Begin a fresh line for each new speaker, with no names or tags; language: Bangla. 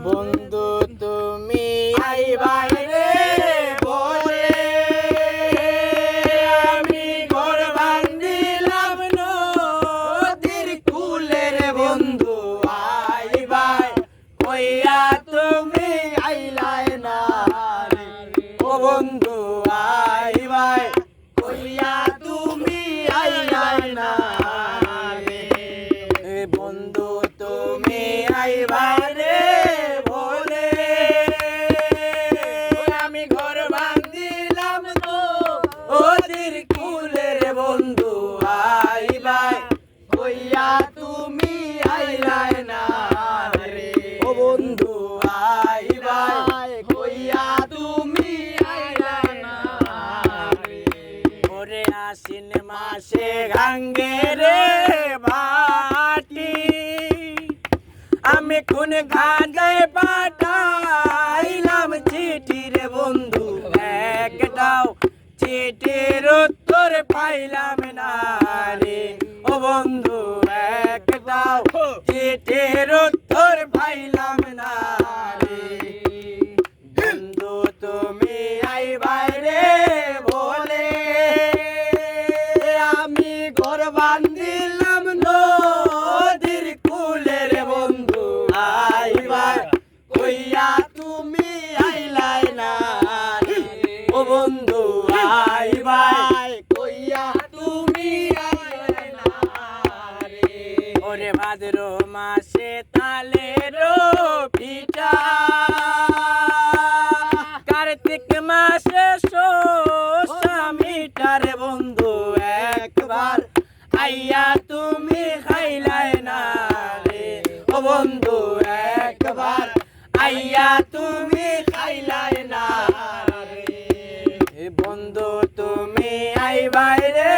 বন্ধু তুমি আইবাই রে বলে আমি ঘর বান্ধিলাম নদীর কূলে রে বন্ধু আইবাই কইয়া তুমি আইলাই না রে ও বন্ধু আইবাই কইয়া তুমি আইলাই না রে বন্ধু তুমি আইবাই রে বলে আমি ঘর বান্ধিলাম তো ওদের কূলে রে বন্ধু আইবাই কইয়া তুমি আইলাই না রে ও বন্ধু আইবাই কইয়া তুমি আইলাই না রে ওরে আশ্বিন মাসে গাঙ্গে রে বাটি আমি কোন গাঙ্গায় পাঠাইলাম চিঠি রে বন্ধু একটাও চিঠির উত্তর পাইলাম না রে ও বন্ধু একটাও চিঠির উত্তর পাইলাম না রে বন্ধু তুমি আইবাই রে বলে আমি ঘর বান্ধিলাম নদীর কূলে রে বন্ধু আইবাই কইয়া তুমি আইলাই না রে ও বন্ধু আইবাই কইয়া তুমি আইলাই না রে ওরে ভাদ্র মাসে তালের পিঠা কার্তিক মাসে শস্য মিঠা রে বন্ধু একবার আইয়া তুমি খাইলাই না রে ও বন্ধু একবার আইয়া তুমি খাইলাই না রে বন্ধু তুমি আইবাই রে